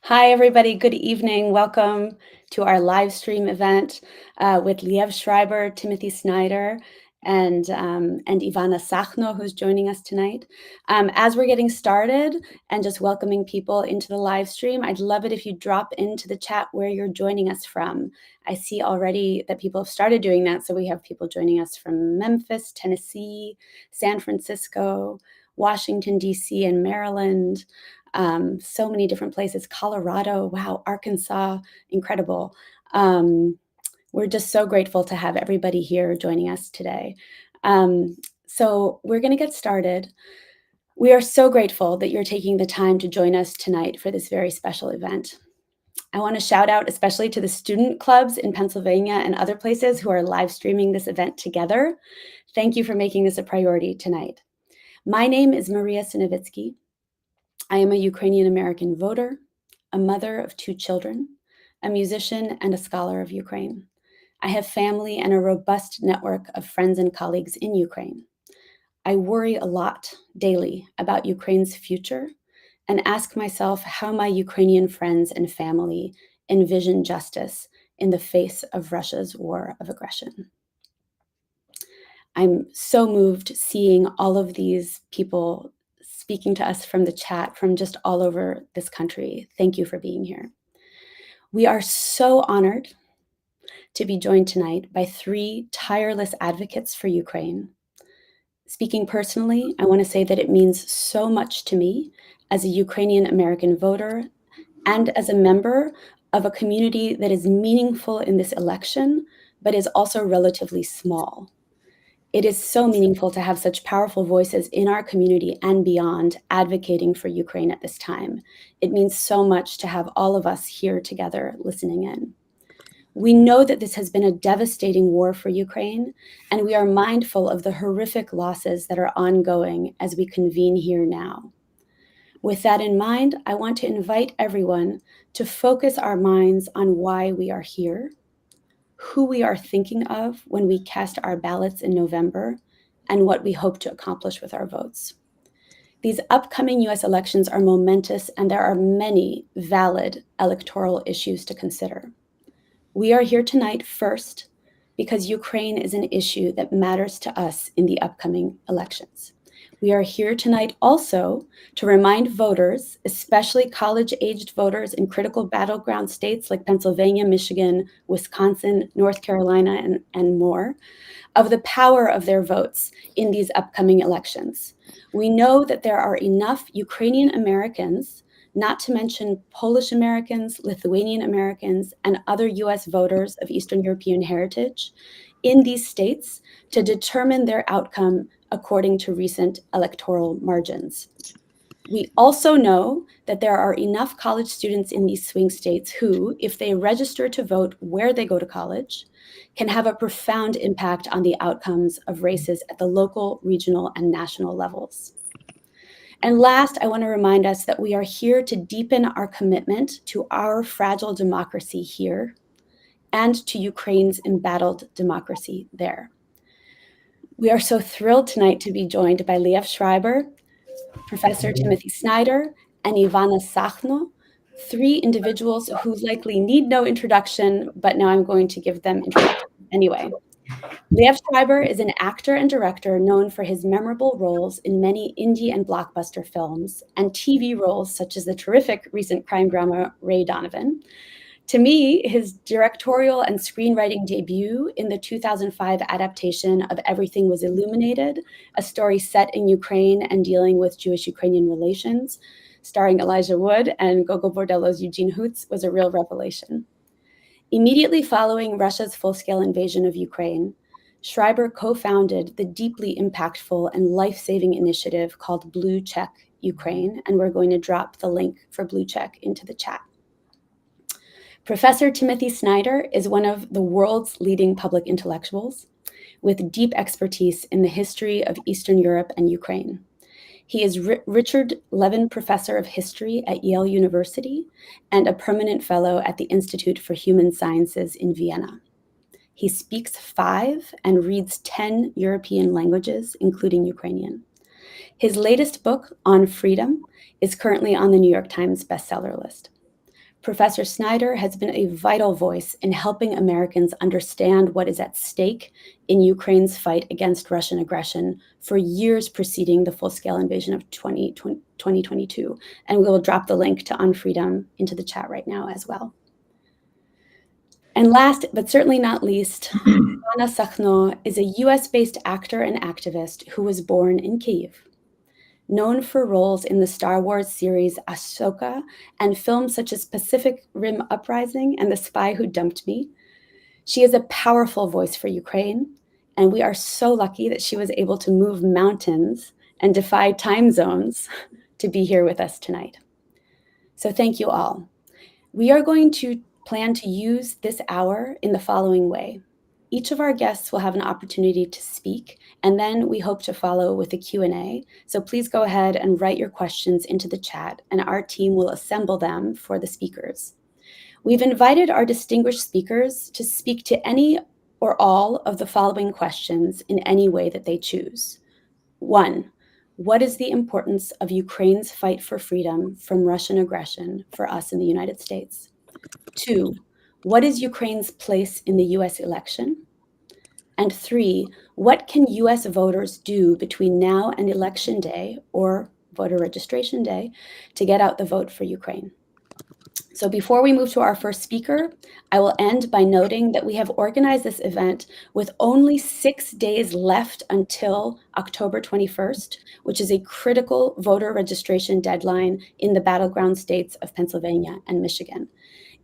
Hi, everybody. Good evening. Welcome to our live stream event with Liev, Schreiber, Timothy Snyder, and Ivanna Sakhno, who's joining us tonight. As we're getting started and just welcoming people into the live stream, I'd love it if you drop into the chat where you're joining us from. I see already that people have started doing that. So we have people joining us from Memphis, Tennessee, San Francisco, Washington, D.C., and Maryland. So many different places, Colorado, wow, Arkansas, incredible. We're just so grateful to have everybody here joining us today. So we're going to get started. We are so grateful that you're taking the time to join us tonight for this very special event. I want to shout out especially to the student clubs in Pennsylvania and other places who are live streaming this event together. Thank you for making this a priority tonight. My name is Maria Sonevytsky. I am a Ukrainian American voter, a mother of 2 children, a musician, and a scholar of Ukraine. I have family and a robust network of friends and colleagues in Ukraine. I worry a lot daily about Ukraine's future and ask myself how my Ukrainian friends and family envision justice in the face of Russia's war of aggression. I'm so moved seeing all of these people speaking to us from the chat from just all over this country. Thank you for being here. We are so honored to be joined tonight by 3 tireless advocates for Ukraine. Speaking personally, I want to say that it means so much to me as a Ukrainian American voter and as a member of a community that is meaningful in this election, but is also relatively small. It is so meaningful to have such powerful voices in our community and beyond advocating for Ukraine at this time. It means so much to have all of us here together listening in. We know that this has been a devastating war for Ukraine, and we are mindful of the horrific losses that are ongoing as we convene here now. With that in mind, I want to invite everyone to focus our minds on why we are here, who we are thinking of when we cast our ballots in November, and what we hope to accomplish with our votes. These upcoming US elections are momentous, and there are many valid electoral issues to consider. We are here tonight first because Ukraine is an issue that matters to us in the upcoming elections. We are here tonight also to remind voters, especially college-aged voters in critical battleground states like Pennsylvania, Michigan, Wisconsin, North Carolina, and more, of the power of their votes in these upcoming elections. We know that there are enough Ukrainian Americans, not to mention Polish Americans, Lithuanian Americans, and other US voters of Eastern European heritage in these states to determine their outcome according to recent electoral margins. We also know that there are enough college students in these swing states who, if they register to vote where they go to college, can have a profound impact on the outcomes of races at the local, regional, and national levels. And last, I want to remind us that we are here to deepen our commitment to our fragile democracy here and to Ukraine's embattled democracy there. We are so thrilled tonight to be joined by Liev Schreiber, Professor Timothy Snyder, and Ivanna Sakhno, 3 individuals who likely need no introduction, but now I'm going to give them introduction anyway. Liev Schreiber is an actor and director known for his memorable roles in many indie and blockbuster films and TV roles such as the terrific recent crime drama Ray Donovan. To me, his directorial and screenwriting debut in the 2005 adaptation of Everything Was Illuminated, a story set in Ukraine and dealing with Jewish-Ukrainian relations, starring Elijah Wood and Gogol Bordello's Eugene Hoots, was a real revelation. Immediately following Russia's full-scale invasion of Ukraine, Schreiber co-founded the deeply impactful and life-saving initiative called Blue Check Ukraine, and we're going to drop the link for Blue Check into the chat. Professor Timothy Snyder is one of the world's leading public intellectuals with deep expertise in the history of Eastern Europe and Ukraine. He is Richard Levin Professor of History at Yale University and a permanent fellow at the Institute for Human Sciences in Vienna. He speaks 5 and reads 10 European languages, including Ukrainian. His latest book, On Freedom, is currently on the New York Times bestseller list. Professor Snyder has been a vital voice in helping Americans understand what is at stake in Ukraine's fight against Russian aggression for years preceding the full-scale invasion of 2022. And we will drop the link to On Freedom into the chat right now as well. And last, but certainly not least, Ivanna Sakhno is a US-based actor and activist who was born in Kyiv. Known for roles in the Star Wars series Ahsoka and films such as Pacific Rim Uprising and The Spy Who Dumped Me, she is a powerful voice for Ukraine, and we are so lucky that she was able to move mountains and defy time zones to be here with us tonight. So thank you all. We are going to plan to use this hour in the following way. Each of our guests will have an opportunity to speak, and then we hope to follow with a Q&A. So please go ahead and write your questions into the chat, and our team will assemble them for the speakers. We've invited our distinguished speakers to speak to any or all of the following questions in any way that they choose. 1, what is the importance of Ukraine's fight for freedom from Russian aggression for us in the United States? 2, what is Ukraine's place in the US election? And 3, what can US voters do between now and Election Day or voter registration day to get out the vote for Ukraine? So before we move to our first speaker, I will end by noting that we have organized this event with only 6 days left until October 21st, which is a critical voter registration deadline in the battleground states of Pennsylvania and Michigan.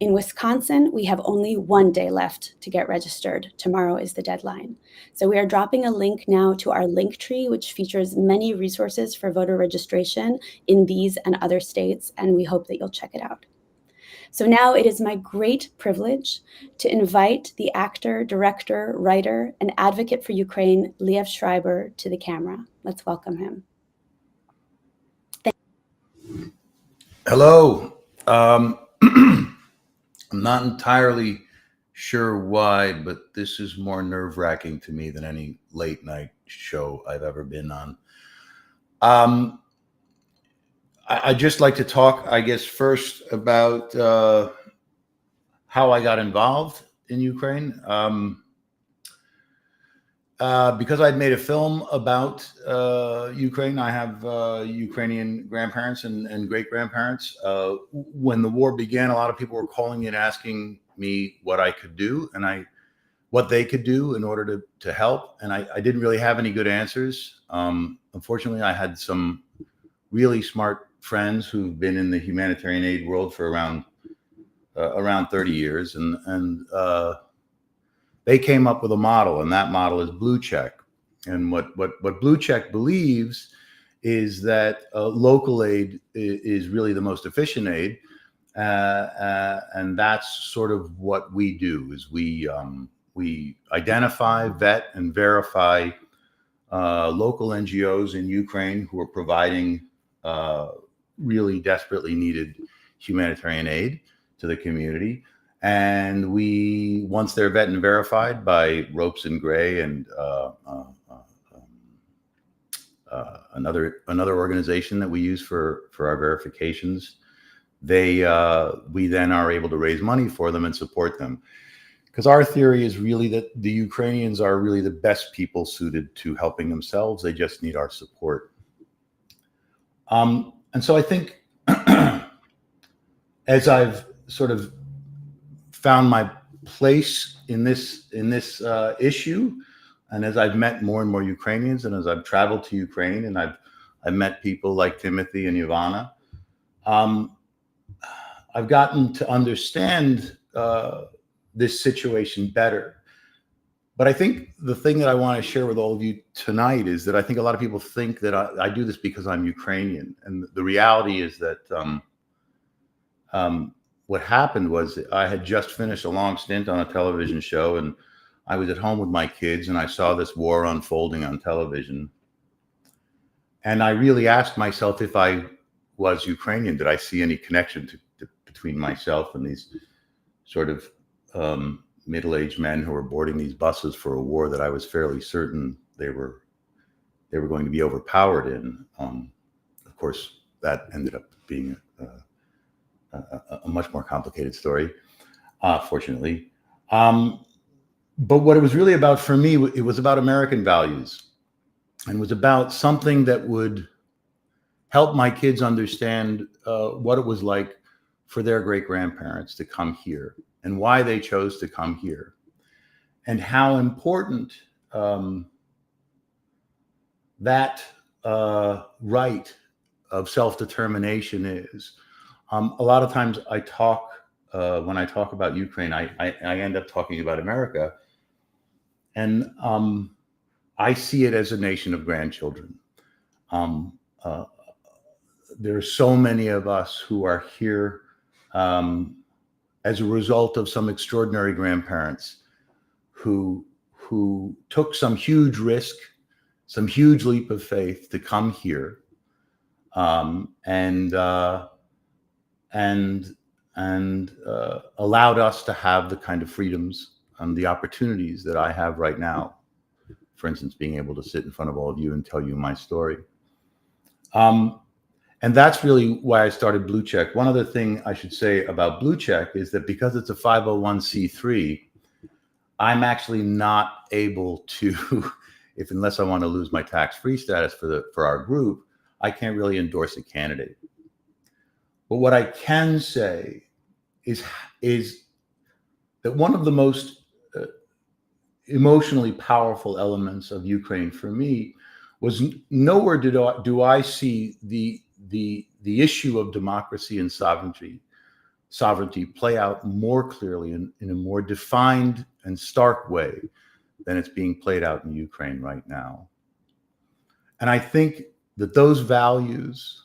In Wisconsin, we have only 1 day left to get registered. Tomorrow is the deadline. So we are dropping a link now to our link tree, which features many resources for voter registration in these and other states, and we hope that you'll check it out. So now it is my great privilege to invite the actor, director, writer, and advocate for Ukraine, Liev Schreiber, to the camera. Let's welcome him. Hello. I'm not entirely sure why, but this is more nerve-wracking to me than any late night show I've ever been on. I'd just like to talk, I guess, first about how I got involved in Ukraine. Because I'd made a film about Ukraine. I have Ukrainian grandparents and great-grandparents. When the war began, a lot of people were calling me and asking me what I could do and what they could do in order to help. And I didn't really have any good answers. Unfortunately, I had some really smart friends who've been in the humanitarian aid world for around 30 years. And they came up with a model, and that model is Blue Check. And what Blue Check believes is that local aid is really the most efficient aid, and that's sort of what we do. Is we identify, vet, and verify local NGOs in Ukraine who are providing really desperately needed humanitarian aid to the community. And once they're vet and verified by Ropes and Gray and another organization that we use for our verifications, we then are able to raise money for them and support them. Because our theory is really that the Ukrainians are really the best people suited to helping themselves. They just need our support. And so I think as I've sort of found my place in this issue, and as I've met more and more Ukrainians, and as I've traveled to Ukraine, and I've met people like Timothy and Ivanna, I've gotten to understand this situation better. But I think the thing that I want to share with all of you tonight is that I think a lot of people think that I do this because I'm Ukrainian, and the reality is that what happened was I had just finished a long stint on a television show, and I was at home with my kids, and I saw this war unfolding on television. And I really asked myself if I was Ukrainian, did I see any connection between myself and these sort of middle-aged men who were boarding these buses for a war that I was fairly certain they were going to be overpowered in. Of course, that ended up being a much more complicated story, fortunately. But what it was really about for me, it was about American values, and was about something that would help my kids understand what it was like for their great-grandparents to come here and why they chose to come here, and how important that right of self-determination is. A lot of times I talk, when I talk about Ukraine, I end up talking about America. And I see it as a nation of grandchildren. There are so many of us who are here as a result of some extraordinary grandparents who took some huge risk, some huge leap of faith to come here, and allowed us to have the kind of freedoms and the opportunities that I have right now. For instance, being able to sit in front of all of you and tell you my story. And that's really why I started Blue Check. One other thing I should say about Blue Check is that because it's a 501c3, I'm actually not able to, unless I want to lose my tax-free status for our group, I can't really endorse a candidate. But what I can say is that one of the most emotionally powerful elements of Ukraine for me was nowhere do I see the issue of democracy and sovereignty play out more clearly in a more defined and stark way than it's being played out in Ukraine right now. And I think that those values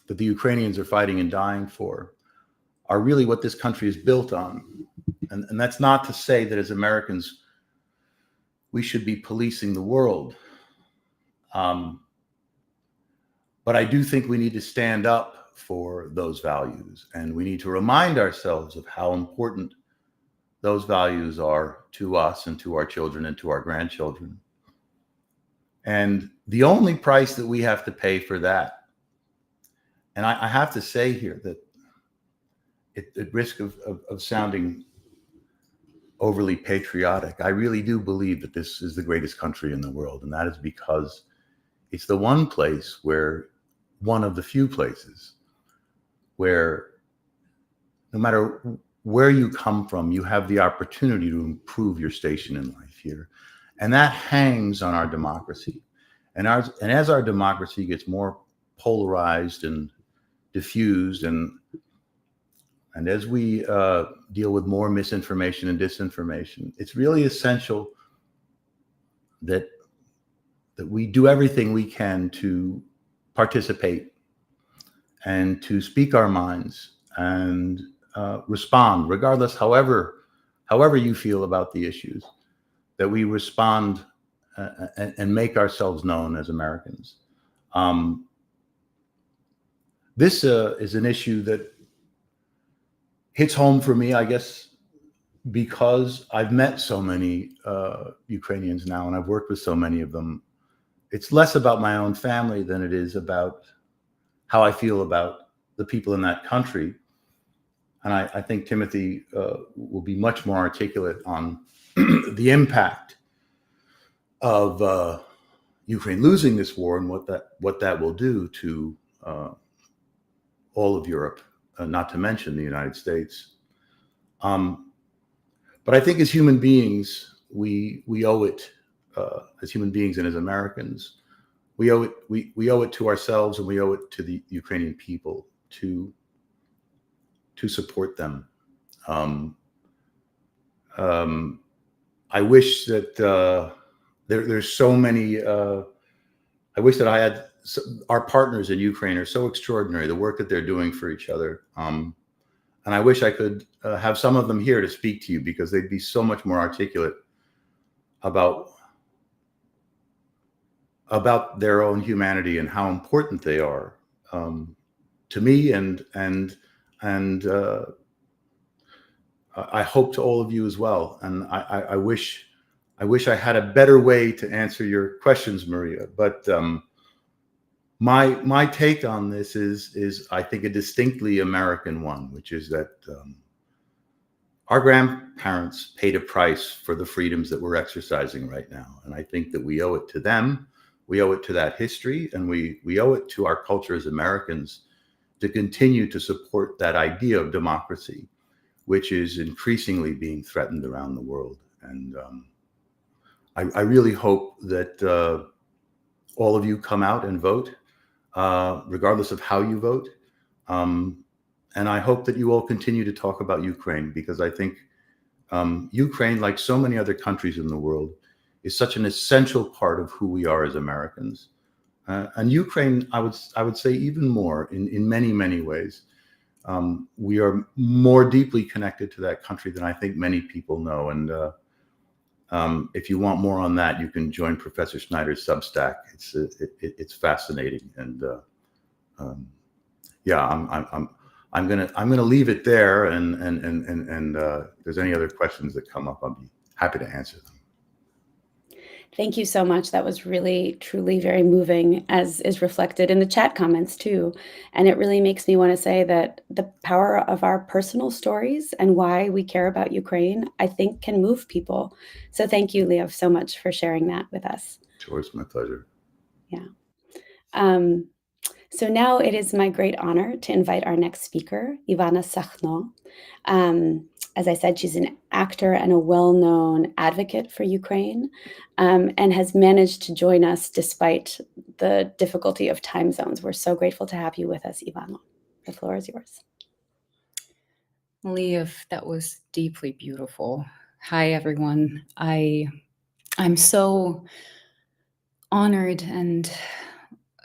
that the Ukrainians are fighting and dying for are really what this country is built on. And that's not to say that as Americans, we should be policing the world. But I do think we need to stand up for those values, and we need to remind ourselves of how important those values are to us and to our children and to our grandchildren. And the only price that we have to pay for that, and I have to say here that at risk of sounding overly patriotic, I really do believe that this is the greatest country in the world. And that is because it's the one place one of the few places where no matter where you come from, you have the opportunity to improve your station in life here. And that hangs on our democracy. And as our democracy gets more polarized and diffused, and as we deal with more misinformation and disinformation, it's really essential that we do everything we can to participate and to speak our minds and respond, regardless, however you feel about the issues, that we respond and make ourselves known as Americans. This is an issue that hits home for me, I guess, because I've met so many Ukrainians now, and I've worked with so many of them. It's less about my own family than it is about how I feel about the people in that country. And I think Timothy will be much more articulate on the impact of Ukraine losing this war and what that will do to all of Europe, not to mention the United States. But I think as human beings, we owe it, as human beings and as Americans, we owe it to ourselves, and we owe it to the Ukrainian people to support them. I wish that there's so many. I wish that I had our partners in Ukraine are so extraordinary. The work that they're doing for each other, and I wish I could have some of them here to speak to you, because they'd be so much more articulate about their own humanity and how important they are to me, and I hope to all of you as well. And I wish I had a better way to answer your questions, Maria, but My take on this is I think a distinctly American one, which is that our grandparents paid a price for the freedoms that we're exercising right now, and I think that we owe it to them. We owe it to that history, and we owe it to our culture as Americans to continue to support that idea of democracy, which is increasingly being threatened around the world. And I really hope that all of you come out and vote, regardless of how you vote. And I hope that you all continue to talk about Ukraine, because I think Ukraine, like so many other countries in the world, is such an essential part of who we are as Americans. And Ukraine, I would say even more in many, many ways. We are more deeply connected to that country than I think many people know. And if you want more on that, you can join Professor Snyder's Substack. It's fascinating. And yeah, I'm gonna leave it there. And if there's any other questions that come up, I'll be happy to answer them. Thank you so much. That was really, truly very moving, as is reflected in the chat comments too. And it really makes me want to say that the power of our personal stories and why we care about Ukraine, I think, can move people. So thank you, Liev, so much for sharing that with us. Sure, it's my pleasure. Yeah. So now it is my great honor to invite our next speaker, Ivanna Sakhno. As I said, she's an actor and a well-known advocate for Ukraine, and has managed to join us despite the difficulty of time zones. We're so grateful to have you with us, Ivanna. The floor is yours. Liev, that was deeply beautiful. Hi, everyone. I'm so honored and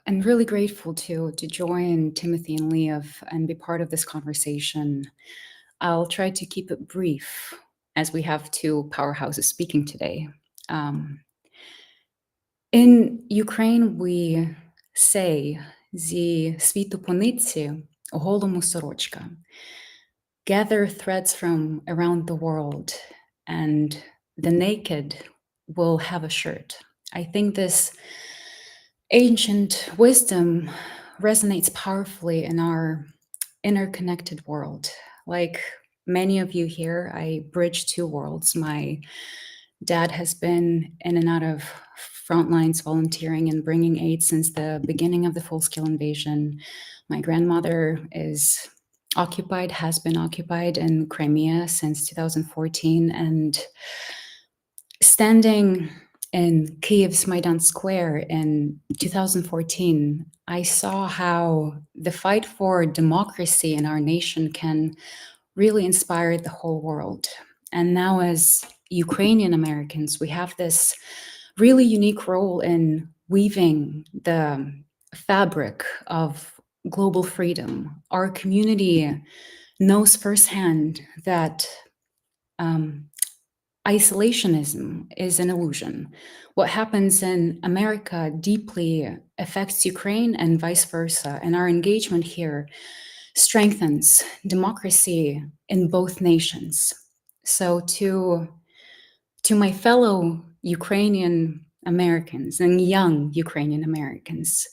really grateful to join Timothy and Liev and be part of this conversation. I'll try to keep it brief, as we have two powerhouses speaking today. In Ukraine, we say «Зі світу пониці голому сорочка». Gather threads from around the world, and the naked will have a shirt. I think this ancient wisdom resonates powerfully in our interconnected world. Like many of you here, I bridge two worlds. My dad has been in and out of front lines volunteering and bringing aid since the beginning of the full-scale invasion. My grandmother is occupied, has been occupied in Crimea since 2014, and standing in Kyiv's Maidan Square in 2014, I saw how the fight for democracy in our nation can really inspire the whole world. And now, as Ukrainian Americans, we have this really unique role in weaving the fabric of global freedom. Our community knows firsthand that isolationism is an illusion. What happens in America deeply affects Ukraine and vice versa, and our engagement here strengthens democracy in both nations. So to my fellow Ukrainian Americans and young Ukrainian Americans,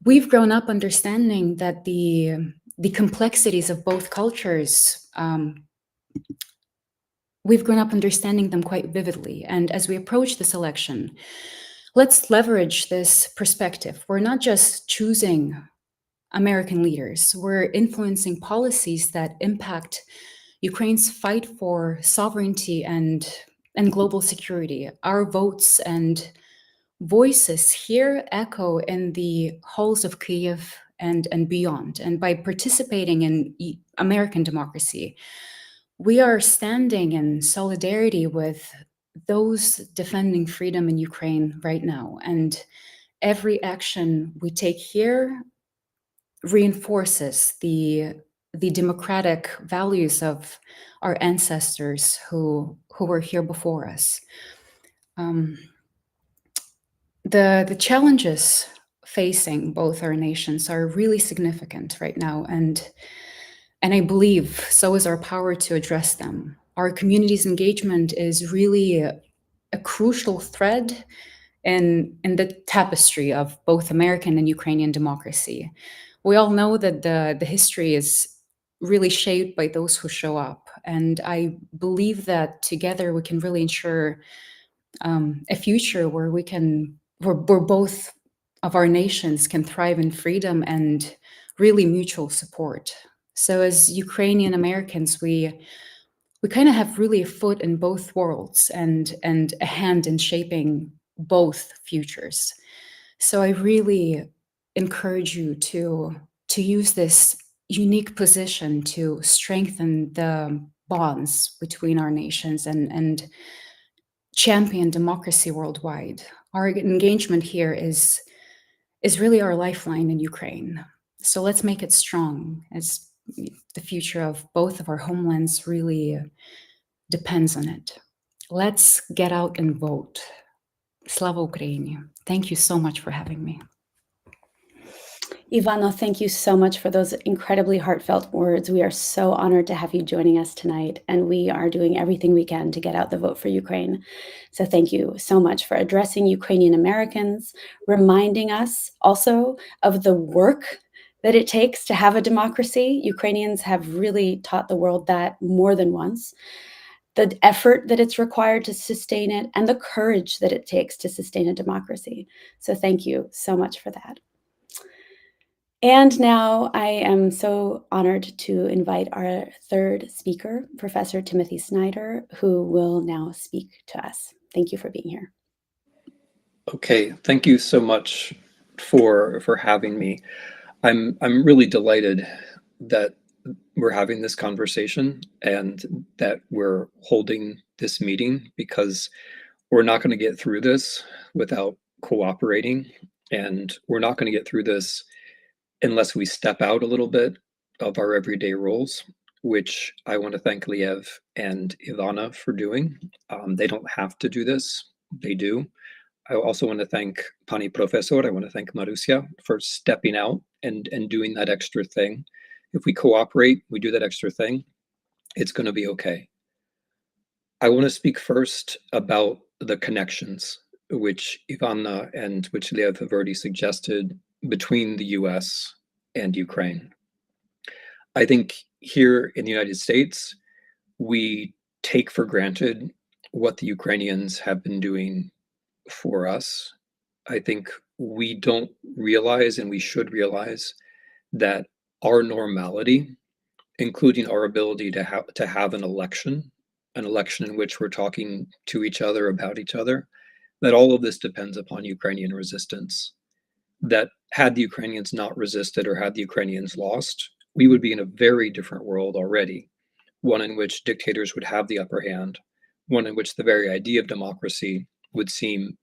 we've grown up understanding that the complexities of both cultures, we've grown up understanding them quite vividly. And as we approach this election, let's leverage this perspective. We're not just choosing American leaders, we're influencing policies that impact Ukraine's fight for sovereignty and global security. Our votes and voices here echo in the halls of Kyiv and beyond. And by participating in American democracy, we are standing in solidarity with those defending freedom in Ukraine right now. And every action we take here reinforces the democratic values of our ancestors who were here before us. The challenges facing both our nations are really significant right now, and I believe so is our power to address them. Our community's engagement is really a crucial thread in the tapestry of both American and Ukrainian democracy. We all know that the history is really shaped by those who show up. And I believe that together we can really ensure a future where where both of our nations can thrive in freedom and really mutual support. So as Ukrainian Americans, we kind of have really a foot in both worlds and a hand in shaping both futures. So I really encourage you to use this unique position to strengthen the bonds between our nations and champion democracy worldwide. Our engagement here is really our lifeline in Ukraine. So let's make it strong, as the future of both of our homelands really depends on it. Let's get out and vote. Slava Ukraini. Thank you so much for having me. Ivanna, thank you so much for those incredibly heartfelt words. We are so honored to have you joining us tonight, and we are doing everything we can to get out the vote for Ukraine. So thank you so much for addressing Ukrainian Americans, reminding us also of the work that it takes to have a democracy. Ukrainians have really taught the world that more than once. The effort that it's required to sustain it and the courage that it takes to sustain a democracy. So thank you so much for that. And now I am so honored to invite our third speaker, Professor Timothy Snyder, who will now speak to us. Thank you for being here. Okay, thank you so much for having me. I'm really delighted that we're having this conversation and that we're holding this meeting, because we're not going to get through this without cooperating, and we're not going to get through this unless we step out a little bit of our everyday roles, which I want to thank Liev and Ivanna for doing. They don't have to do this, they do. I also want to thank Pani Professor. I want to thank Marusia for stepping out and doing that extra thing. If we cooperate, we do that extra thing, it's going to be okay. I want to speak first about the connections, which Ivanna and which Liev have already suggested, between the US and Ukraine. I think here in the United States, we take for granted what the Ukrainians have been doing for us. I think we don't realize, and we should realize, that our normality, including our ability to have an election in which we're talking to each other about each other, that all of this depends upon Ukrainian resistance. That had the Ukrainians not resisted, or had the Ukrainians lost, we would be in a very different world already. One in which dictators would have the upper hand, one in which the very idea of democracy would seem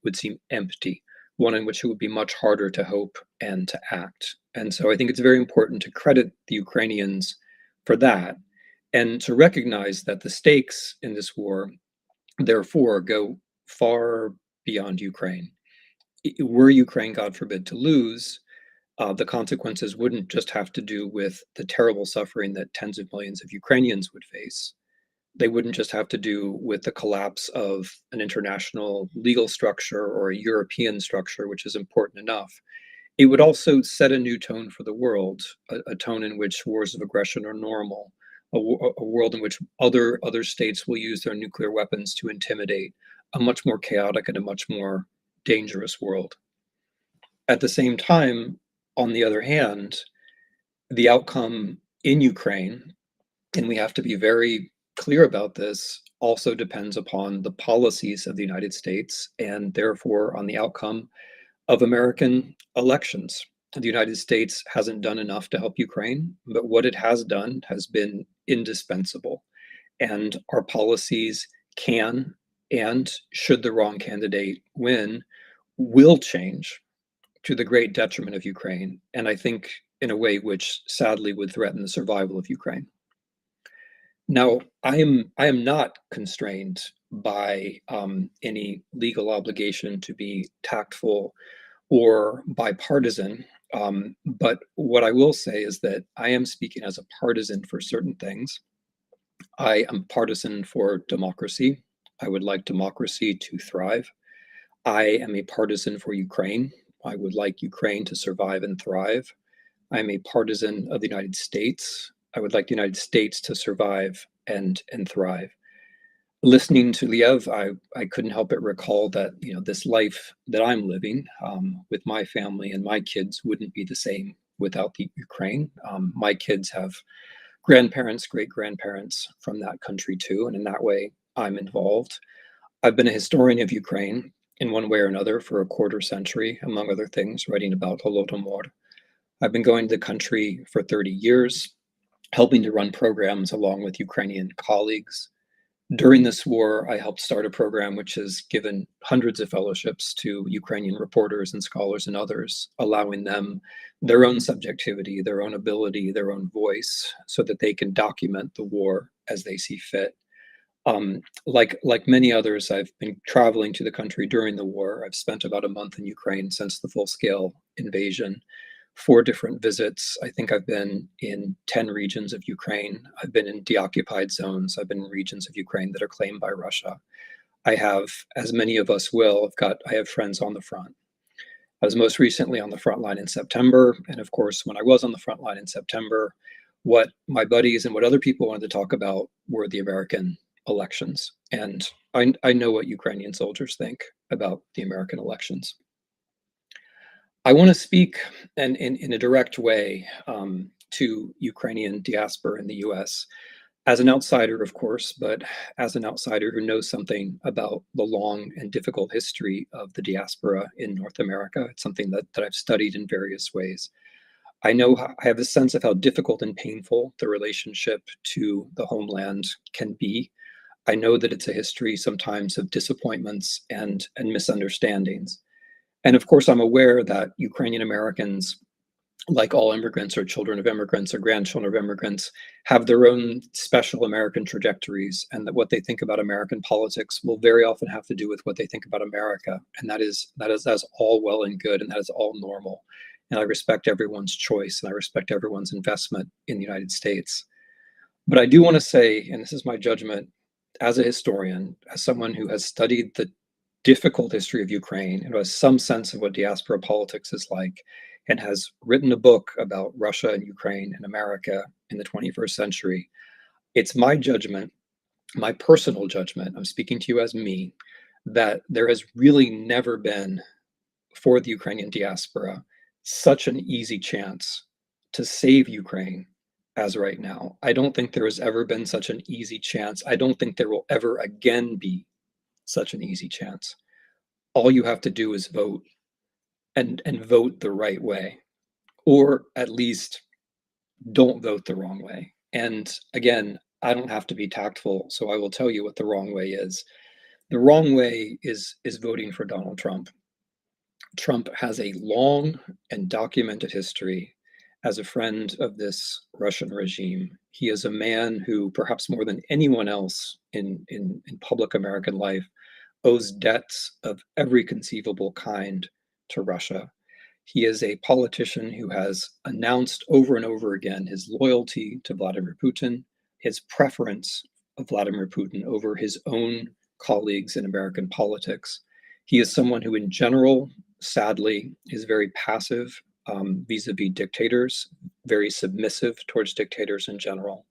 empty, one in which it would be much harder to hope and to act. And so I think it's very important to credit the Ukrainians for that, and to recognize that the stakes in this war, therefore, go far beyond Ukraine. Were Ukraine, God forbid, to lose, the consequences wouldn't just have to do with the terrible suffering that tens of millions of Ukrainians would face. They wouldn't just have to do with the collapse of an international legal structure or a European structure, which is important enough. It would also set a new tone for the world, a tone in which wars of aggression are normal, a world in which other states will use their nuclear weapons to intimidate, a much more chaotic and a much more dangerous world. At the same time, on the other hand, the outcome in Ukraine, and we have to be very clear about this, also depends upon the policies of the United States, and therefore on the outcome of American elections. The United States hasn't done enough to help Ukraine, but what it has done has been indispensable. And our policies can, and should the wrong candidate win, will change to the great detriment of Ukraine, and I think in a way which sadly would threaten the survival of Ukraine. Now, I am not constrained by any legal obligation to be tactful or bipartisan, but what I will say is that I am speaking as a partisan for certain things. I am partisan for democracy. I would like democracy to thrive. I am a partisan for Ukraine. I would like Ukraine to survive and thrive. I'm a partisan of the United States. I would like the United States to survive and thrive. Listening to Liev, I couldn't help but recall that this life that I'm living with my family and my kids wouldn't be the same without the Ukraine. My kids have grandparents, great grandparents from that country too, and in that way, I'm involved. I've been a historian of Ukraine in one way or another for a quarter century, among other things, writing about Holodomor. I've been going to the country for 30 years, helping to run programs along with Ukrainian colleagues. During this war, I helped start a program which has given hundreds of fellowships to Ukrainian reporters and scholars and others, allowing them their own subjectivity, their own ability, their own voice, so that they can document the war as they see fit. Like many others, I've been traveling to the country during the war. I've spent about a month in Ukraine since the full-scale invasion. 4 different visits. I think I've been in 10 regions of Ukraine. I've been in deoccupied zones. I've been in regions of Ukraine that are claimed by Russia. I have, as many of us will, I have friends on the front. I was most recently on the front line in September. And of course, when I was on the front line in September, what my buddies and what other people wanted to talk about were the American elections. And I know what Ukrainian soldiers think about the American elections. I want to speak in a direct way to Ukrainian diaspora in the US as an outsider, of course, but as an outsider who knows something about the long and difficult history of the diaspora in North America. It's something that I've studied in various ways. I have a sense of how difficult and painful the relationship to the homeland can be. I know that it's a history sometimes of disappointments and misunderstandings. And of course, I'm aware that Ukrainian Americans, like all immigrants or children of immigrants or grandchildren of immigrants, have their own special American trajectories, and that what they think about American politics will very often have to do with what they think about America. And that's all well and good, and that is all normal. And I respect everyone's choice, and I respect everyone's investment in the United States. But I do want to say, and this is my judgment as a historian, as someone who has studied the difficult history of Ukraine and who has some sense of what diaspora politics is like, and has written a book about Russia and Ukraine and America in the 21st century, it's my judgment, my personal judgment, I'm speaking to you as me, that there has really never been, for the Ukrainian diaspora, such an easy chance to save Ukraine as right now. I don't think there has ever been such an easy chance. I don't think there will ever again be such an easy chance. All you have to do is vote, and vote the right way, or at least don't vote the wrong way. And again, I don't have to be tactful, so I will tell you what the wrong way is. The wrong way is voting for Donald Trump. Trump has a long and documented history as a friend of this Russian regime. He is a man who, perhaps more than anyone else in public American life, owes debts of every conceivable kind to Russia. He is a politician who has announced over and over again his loyalty to Vladimir Putin, his preference of Vladimir Putin over his own colleagues in American politics. He is someone who, in general, sadly, is very passive vis-a-vis dictators, very submissive towards dictators in general.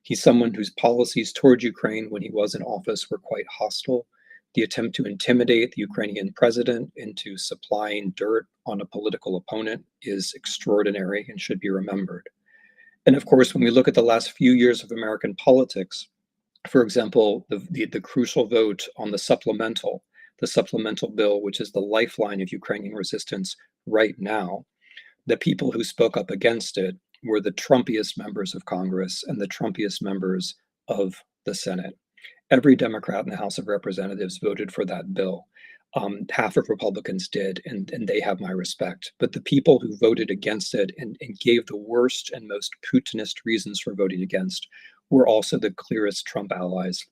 He's someone whose policies toward Ukraine when he was in office were quite hostile. The attempt to intimidate the Ukrainian president into supplying dirt on a political opponent is extraordinary and should be remembered. And of course, when we look at the last few years of American politics, for example, the crucial vote on the supplemental bill, which is the lifeline of Ukrainian resistance right now, the people who spoke up against it were the Trumpiest members of Congress and the Trumpiest members of the Senate. Every Democrat in the House of Representatives voted for that bill. Half of Republicans did, and they have my respect. But the people who voted against it and gave the worst and most Putinist reasons for voting against were also the clearest Trump allies.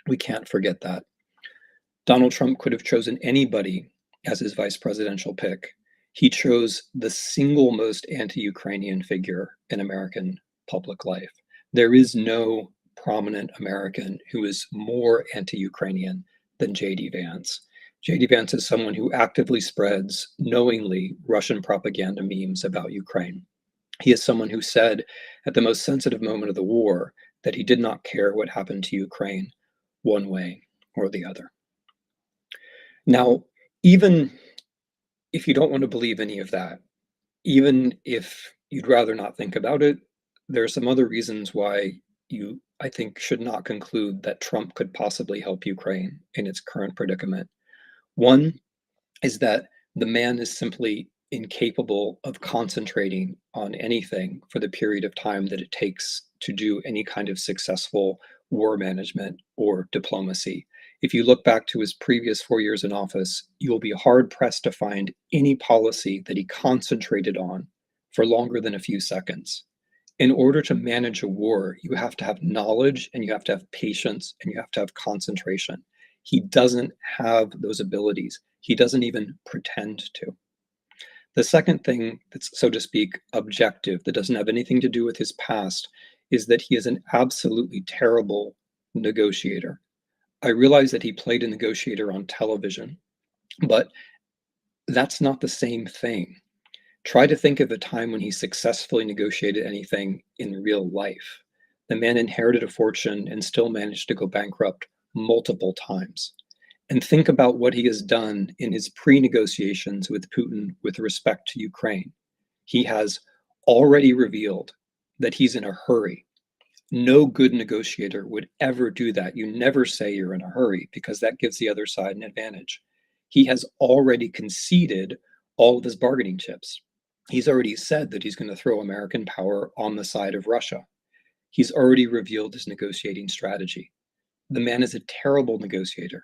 We can't forget that. Donald Trump could have chosen anybody as his vice presidential pick. He chose the single most anti-Ukrainian figure in American public life. There is no prominent American who is more anti-Ukrainian than J.D. Vance. J.D. Vance is someone who actively spreads, knowingly, Russian propaganda memes about Ukraine. He is someone who said at the most sensitive moment of the war that he did not care what happened to Ukraine one way or the other. Now, even if you don't want to believe any of that, even if you'd rather not think about it, there are some other reasons why you, I think, should not conclude that Trump could possibly help Ukraine in its current predicament. One is that the man is simply incapable of concentrating on anything for the period of time that it takes to do any kind of successful war management or diplomacy. If you look back to his previous 4 years in office, you will be hard pressed to find any policy that he concentrated on for longer than a few seconds. In order to manage a war, you have to have knowledge and you have to have patience and you have to have concentration. He doesn't have those abilities. He doesn't even pretend to. The second thing that's, so to speak, objective, that doesn't have anything to do with his past, is that he is an absolutely terrible negotiator. I realize that he played a negotiator on television, but that's not the same thing. Try to think of a time when he successfully negotiated anything in real life. The man inherited a fortune and still managed to go bankrupt multiple times. And think about what he has done in his pre-negotiations with Putin with respect to Ukraine. He has already revealed that he's in a hurry. No good negotiator would ever do that. You never say you're in a hurry because that gives the other side an advantage. He has already conceded all of his bargaining chips. He's already said that he's going to throw American power on the side of Russia. He's already revealed his negotiating strategy. The man is a terrible negotiator.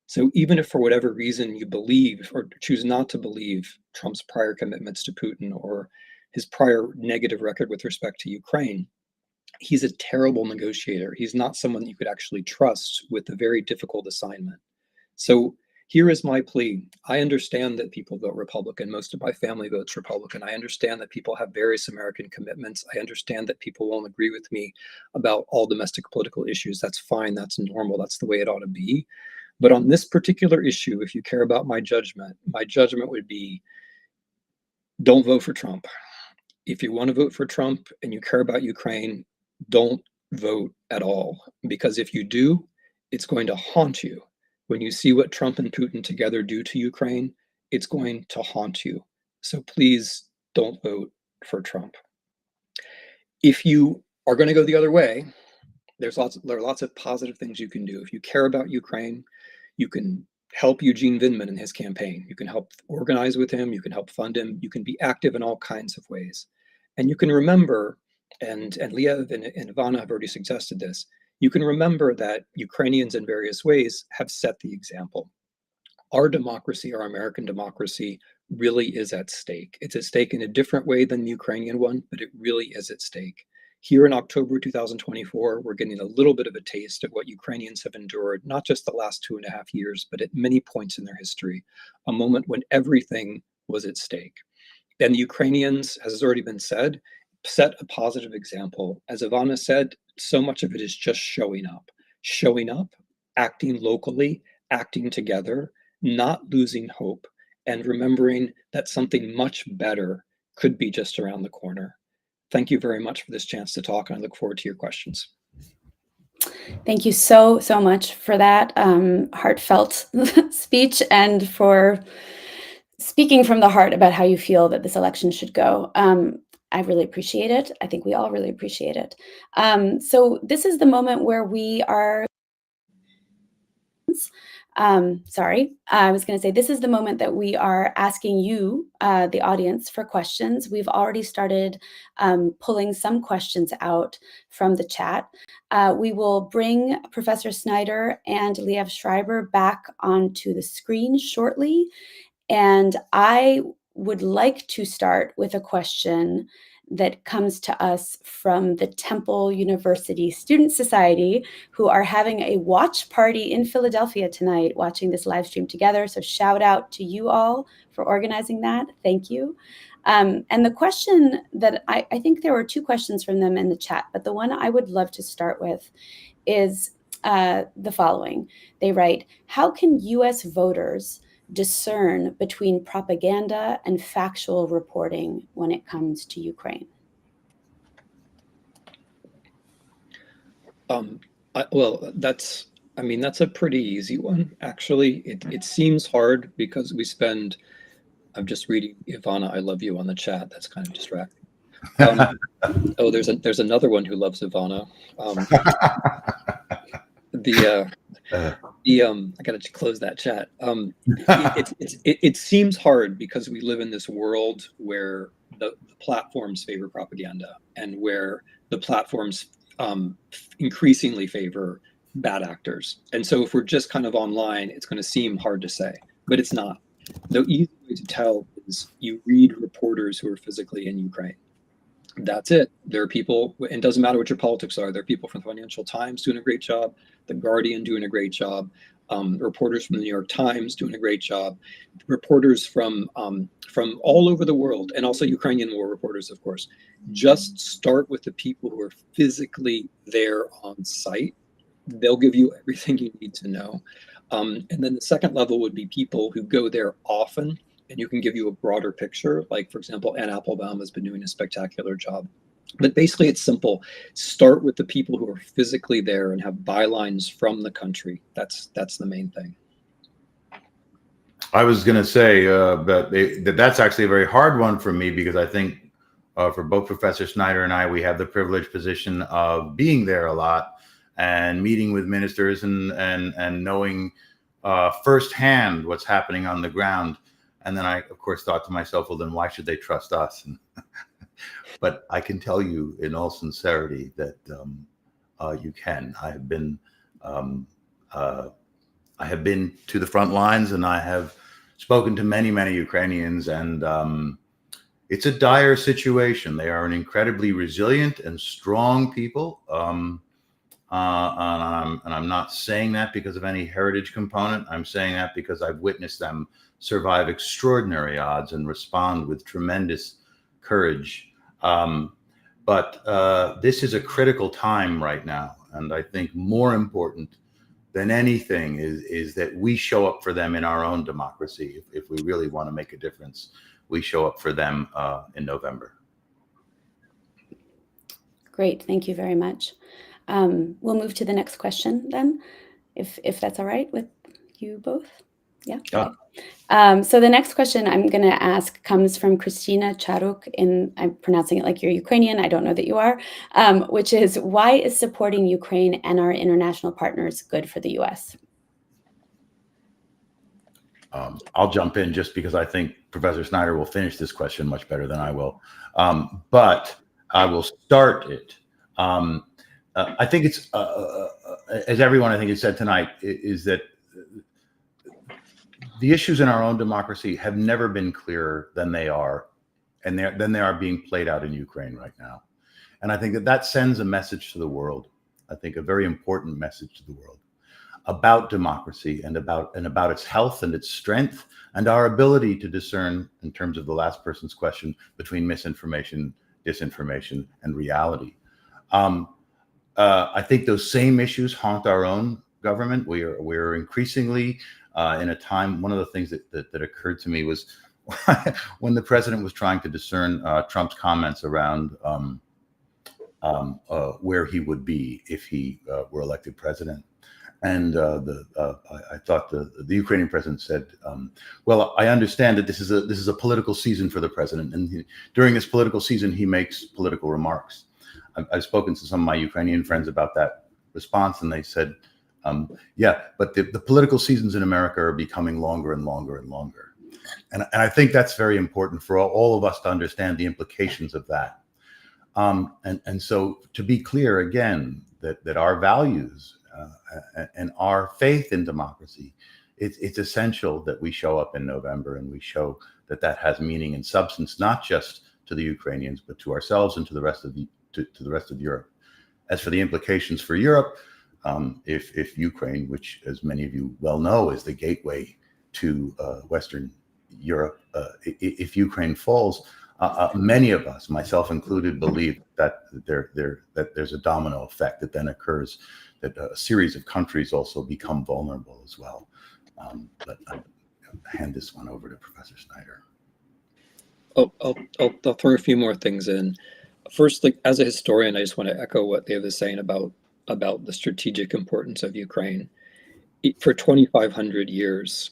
So even if for whatever reason you believe or choose not to believe Trump's prior commitments to Putin or his prior negative record with respect to Ukraine, he's a terrible negotiator. He's not someone you could actually trust with a very difficult assignment. So here is my plea. I understand that people vote Republican. Most of my family votes Republican. I understand that people have various American commitments. I understand that people won't agree with me about all domestic political issues. That's fine. That's normal. That's the way it ought to be. But on this particular issue, if you care about my judgment would be don't vote for Trump. If you want to vote for Trump and you care about Ukraine, don't vote at all. Because if you do, it's going to haunt you. When you see what Trump and Putin together do to Ukraine, it's going to haunt you. So please don't vote for Trump. If you are going to go the other way, there are lots of positive things you can do. If you care about Ukraine, you can help Eugene Vindman in his campaign. You can help organize with him. You can help fund him. You can be active in all kinds of ways. And you can remember, and Liev and Ivanna have already suggested this, you can remember that Ukrainians in various ways have set the example. Our democracy, our American democracy, really is at stake. It's at stake in a different way than the Ukrainian one, but it really is at stake. Here in October 2024, we're getting a little bit of a taste of what Ukrainians have endured, not just the last 2.5 years, but at many points in their history, a moment when everything was at stake. And the Ukrainians, as has already been said, set a positive example. As Ivanna said, so much of it is just showing up, acting locally, acting together, not losing hope, and remembering that something much better could be just around the corner. Thank you very much for this chance to talk, and I look forward to your questions. Thank you so much for that heartfelt speech and for speaking from the heart about how you feel that this election should go. I really appreciate it. I think we all really appreciate it. So this is the moment where we are I was going to say, this is the moment that we are asking you, the audience, for questions. We've already started pulling some questions out from the chat. We will bring Professor Snyder and Liev Schreiber back onto the screen shortly. And I would like to start with a question that comes to us from the Temple University Student Society, who are having a watch party in Philadelphia tonight, watching this live stream together. So shout out to you all for organizing that. Thank you. And the question that I think there were 2 questions from them in the chat, but the one I would love to start with is the following. They write, how can US voters discern between propaganda and factual reporting when it comes to Ukraine? Well, that's a pretty easy one, actually. It seems hard because I'm just reading Ivanna, I love you on the chat. That's kind of distracting. Oh, there's another one who loves Ivanna. I gotta close that chat. It seems hard because we live in this world where the platforms favor propaganda and where the platforms increasingly favor bad actors. And so if we're just kind of online, it's going to seem hard to say, but it's not. The easy way to tell is you read reporters who are physically in Ukraine. That's it. There are people, and it doesn't matter what your politics are. There are people from the Financial Times doing a great job, The Guardian doing a great job, reporters from the New York Times doing a great job, reporters from all over the world, and also Ukrainian war reporters, of course. Just start with the people who are physically there on site. They'll give you everything you need to know. And then the second level would be people who go there often, and you can give you a broader picture. Like, for example, Ann Applebaum has been doing a spectacular job. But basically, it's simple. Start with the people who are physically there and have bylines from the country. That's the main thing. I was going to say that's actually a very hard one for me, because I think for both Professor Snyder and I, we have the privileged position of being there a lot and meeting with ministers and knowing firsthand what's happening on the ground. And then I, of course, thought to myself, well, then why should they trust us? But I can tell you in all sincerity that you can. I have been to the front lines, and I have spoken to many, many Ukrainians, and it's a dire situation. They are an incredibly resilient and strong people. And I'm not saying that because of any heritage component. I'm saying that because I've witnessed them survive extraordinary odds and respond with tremendous courage. But this is a critical time right now. And I think more important than anything is that we show up for them in our own democracy. If we really want to make a difference, we show up for them in November. Great, thank you very much. We'll move to the next question then, if that's all right with you both. Yeah. Okay. So the next question I'm going to ask comes from Christina Charuk, I'm pronouncing it like you're Ukrainian. I don't know that you are, which is, why is supporting Ukraine and our international partners good for the U.S.? I'll jump in just because I think Professor Snyder will finish this question much better than I will. But I will start it. I think it's, as everyone I think has said tonight, is that the issues in our own democracy have never been clearer than they are, and than they are being played out in Ukraine right now. And I think that sends a message to the world. I think a very important message to the world about democracy and about its health and its strength and our ability to discern, in terms of the last person's question, between misinformation, disinformation, and reality. I think those same issues haunt our own government. We are increasingly in a time. One of the things that occurred to me was when the president was trying to discern Trump's comments around where he would be if he were elected president. And I thought the Ukrainian president said, "Well, I understand that this is a political season for the president, and during this political season, he makes political remarks." I've spoken to some of my Ukrainian friends about that response, and they said, "Yeah, but the political seasons in America are becoming longer and longer and longer," and I think that's very important for all of us to understand the implications of that. And so, to be clear again, that our values and our faith in democracy, it's essential that we show up in November and we show that has meaning and substance, not just to the Ukrainians, but to ourselves and to the rest of Europe. As for the implications for Europe, if Ukraine, which, as many of you well know, is the gateway to Western Europe, if Ukraine falls, many of us, myself included, believe that there's a domino effect that then occurs, that a series of countries also become vulnerable as well. But hand this one over to Professor Snyder. I'll throw a few more things in. First, like as a historian, I just want to echo what Liev is saying about the strategic importance of Ukraine. For 2,500 years,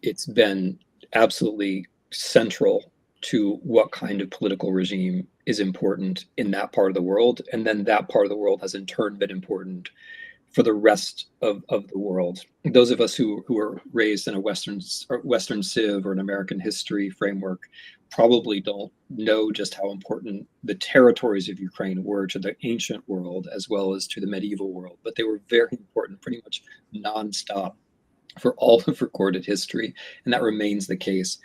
it's been absolutely central to what kind of political regime is important in that part of the world. And then that part of the world has in turn been important for the rest of the world. Those of us who were raised in a Western Civ or an American history framework probably don't know just how important the territories of Ukraine were to the ancient world as well as to the medieval world, but they were very important, pretty much nonstop for all of recorded history, and that remains the case.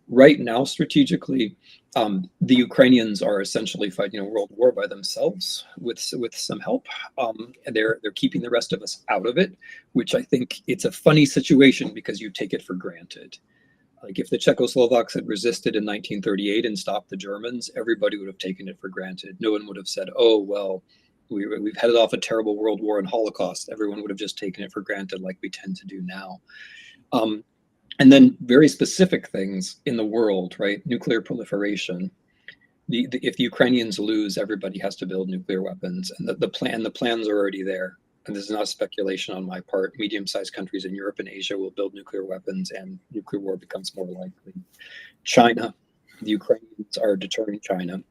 Right now, strategically, the Ukrainians are essentially fighting a world war by themselves with some help. And they're keeping the rest of us out of it, which I think it's a funny situation because you take it for granted. Like if the Czechoslovaks had resisted in 1938 and stopped the Germans, everybody would have taken it for granted. No one would have said, oh, well, we've headed off a terrible world war and Holocaust. Everyone would have just taken it for granted like we tend to do now. And then very specific things in the world, right? Nuclear proliferation. If the Ukrainians lose, everybody has to build nuclear weapons. And the plans are already there. And this is not speculation on my part. Medium-sized countries in Europe and Asia will build nuclear weapons and nuclear war becomes more likely. China, the Ukrainians are deterring China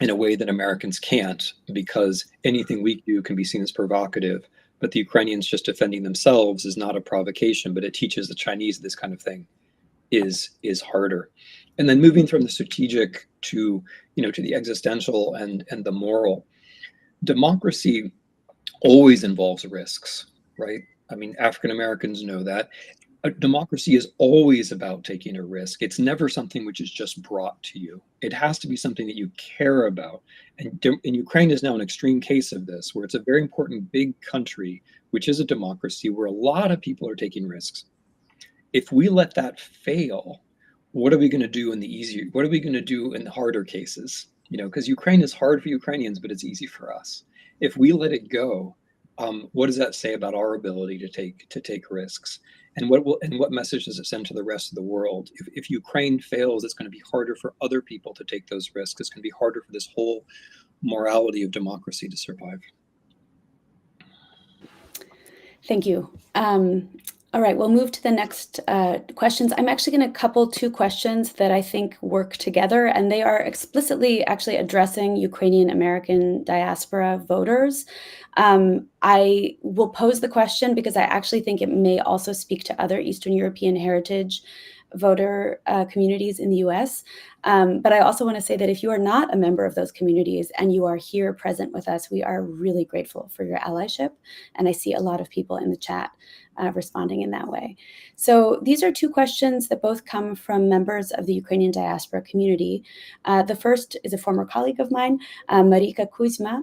in a way that Americans can't, because anything we do can be seen as provocative. But the Ukrainians just defending themselves is not a provocation, but it teaches the Chinese this kind of thing is harder. And then moving from the strategic to the existential and the moral, democracy always involves risks, right? I mean, African Americans know that. Democracy is always about taking a risk. It's never something which is just brought to you. It has to be something that you care about. And Ukraine is now an extreme case of this, where it's a very important big country, which is a democracy, where a lot of people are taking risks. If we let that fail, what are we going to do in the easier? What are we going to do in the harder cases? Because Ukraine is hard for Ukrainians, but it's easy for us. If we let it go, what does that say about our ability to take risks? And what message does it send to the rest of the world? If Ukraine fails, it's going to be harder for other people to take those risks. It's going to be harder for this whole morality of democracy to survive. Thank you. All right, we'll move to the next questions. I'm actually going to couple two questions that I think work together, and they are explicitly actually addressing Ukrainian American diaspora voters. I will pose the question because I actually think it may also speak to other Eastern European heritage voter communities in the US. But I also want to say that if you are not a member of those communities and you are here present with us, we are really grateful for your allyship. And I see a lot of people in the chat responding in that way. So these are two questions that both come from members of the Ukrainian diaspora community. The first is a former colleague of mine, Maria Kuzma,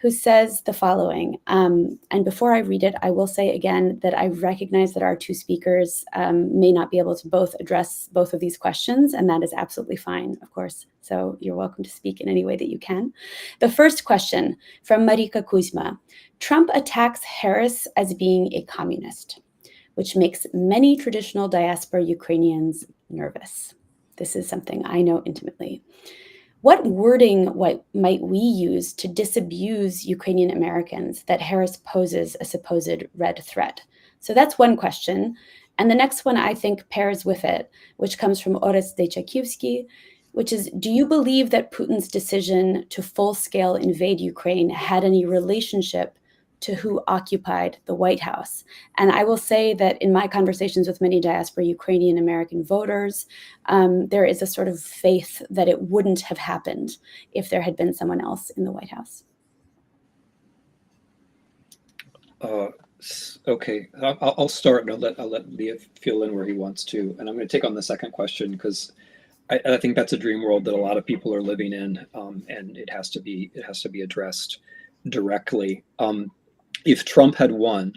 who says the following. And before I read it, I will say again that I recognize that our two speakers may not be able to both address both of these questions, and that is absolutely fine, of course. So you're welcome to speak in any way that you can. The first question from Marika Kuzma. Trump attacks Harris as being a communist, which makes many traditional diaspora Ukrainians nervous. This is something I know intimately. What wording might we use to disabuse Ukrainian Americans that Harris poses a supposed red threat? So that's one question. And the next one I think pairs with it, which comes from Orest Dechakivsky, which is, do you believe that Putin's decision to full-scale invade Ukraine had any relationship to who occupied the White House? And I will say that in my conversations with many diaspora Ukrainian American voters, there is a sort of faith that it wouldn't have happened if there had been someone else in the White House. Okay, I'll start, and I'll let Liev fill in where he wants to. And I'm going to take on the second question because I think that's a dream world that a lot of people are living in, and it has to be addressed directly. If Trump had won,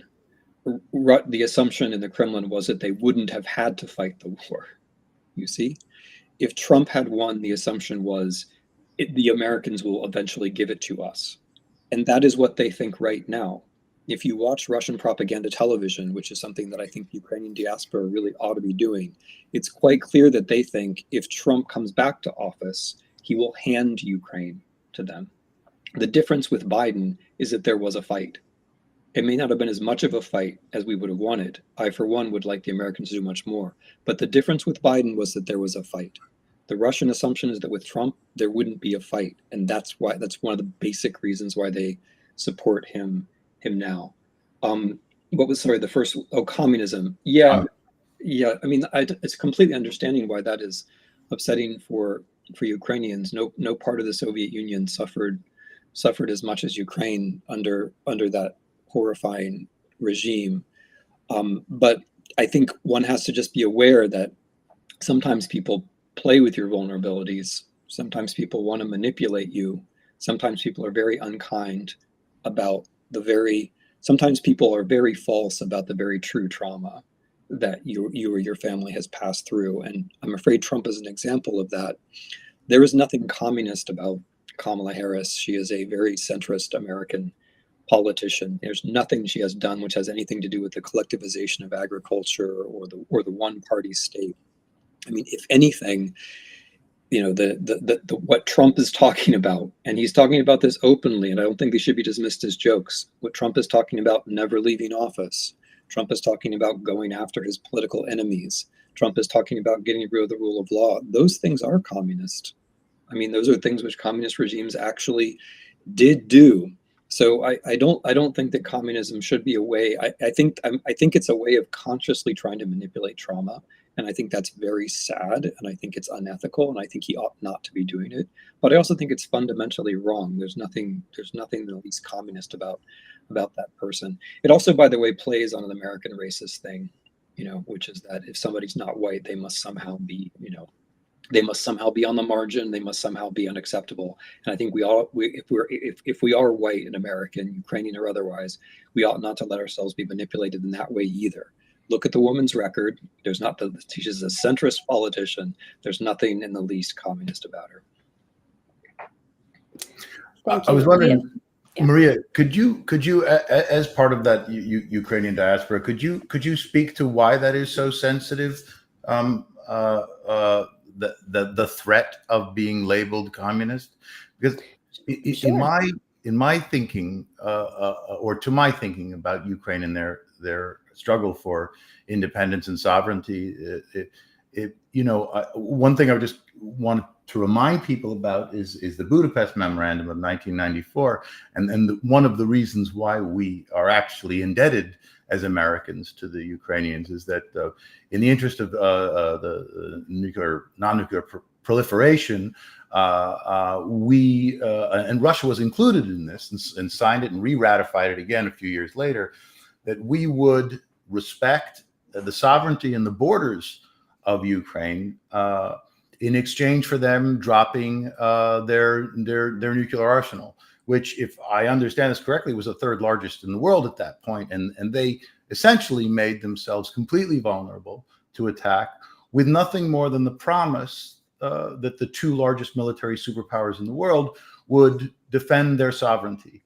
the assumption in the Kremlin was that they wouldn't have had to fight the war. You see, if Trump had won, the assumption was the Americans will eventually give it to us. And that is what they think right now. if you watch Russian propaganda television, which is something that I think the Ukrainian diaspora really ought to be doing, it's quite clear that they think if Trump comes back to office, he will hand Ukraine to them. The difference with Biden is that there was a fight. It may not have been as much of a fight as we would have wanted. I, for one, would like the Americans to do much more. But the difference with Biden was that there was a fight. The Russian assumption is that with Trump, there wouldn't be a fight. And that's one of the basic reasons why they support him now. What was, sorry, the first, communism. Yeah. I mean, it's completely understanding why that is upsetting for Ukrainians. No part of the Soviet Union suffered as much as Ukraine under that horrifying regime. But I think one has to just be aware that sometimes people play with your vulnerabilities. Sometimes people want to manipulate you. Sometimes people are very unkind about sometimes people are very false about the very true trauma that you or your family has passed through. And I'm afraid Trump is an example of that. There is nothing communist about Kamala Harris. She is a very centrist American politician. There's nothing she has done which has anything to do with the collectivization of agriculture or the one party state. I mean, if anything, the what Trump is talking about, and he's talking about this openly, and I don't think they should be dismissed as jokes. What Trump is talking about, never leaving office. Trump is talking about going after his political enemies. Trump is talking about getting rid of the rule of law. Those things are communist. I mean, those are things which communist regimes actually did do. So I don't think that communism should be a way. I think it's a way of consciously trying to manipulate trauma, and I think that's very sad, and I think it's unethical, and I think he ought not to be doing it. But I also think it's fundamentally wrong. There's nothing the least communist about that person. It also, by the way, plays on an American racist thing, which is that if somebody's not white, they must somehow be, they must somehow be on the margin. They must somehow be unacceptable. And I think if we are white and American, Ukrainian or otherwise, we ought not to let ourselves be manipulated in that way either. Look at the woman's record. She's a centrist politician. There's nothing in the least communist about her. Thank you. I was wondering, Maria, could you, as part of that Ukrainian diaspora, could you speak to why that is so sensitive? The threat of being labeled communist, because Sure. in my thinking, or to my thinking about Ukraine and their struggle for independence and sovereignty, one thing I would just want to remind people about is the Budapest Memorandum of 1994, and one of the reasons why we are actually indebted as Americans to the Ukrainians is that in the interest of the non-nuclear proliferation, we and Russia was included in this and signed it and re-ratified it again a few years later, that we would respect the sovereignty and the borders of Ukraine in exchange for them dropping their nuclear arsenal, which, if I understand this correctly, was the third largest in the world at that point. And they essentially made themselves completely vulnerable to attack with nothing more than the promise that the two largest military superpowers in the world would defend their sovereignty.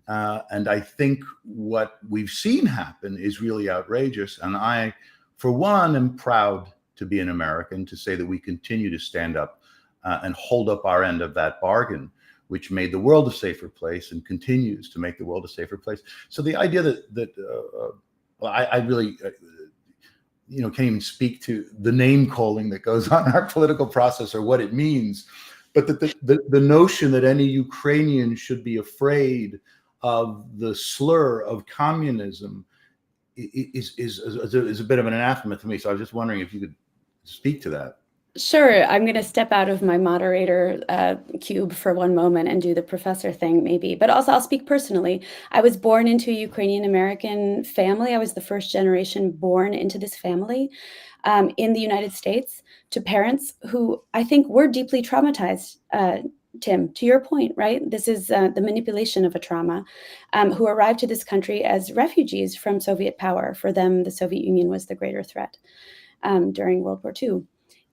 And I think what we've seen happen is really outrageous. And I, for one, am proud to be an American, to say that we continue to stand up and hold up our end of that bargain, which made the world a safer place and continues to make the world a safer place. So the idea that I really, can't even speak to the name calling that goes on in our political process or what it means, but that the notion that any Ukrainian should be afraid of the slur of communism is a bit of an anathema to me. So I was just wondering if you could speak to that. Sure. I'm going to step out of my moderator cube for one moment and do the professor thing, maybe. But also, I'll speak personally. I was born into a Ukrainian American family. I was the first generation born into this family in the United States, to parents who I think were deeply traumatized. Tim, to your point, right? This is the manipulation of a trauma, who arrived to this country as refugees from Soviet power. For them, the Soviet Union was the greater threat during World War II.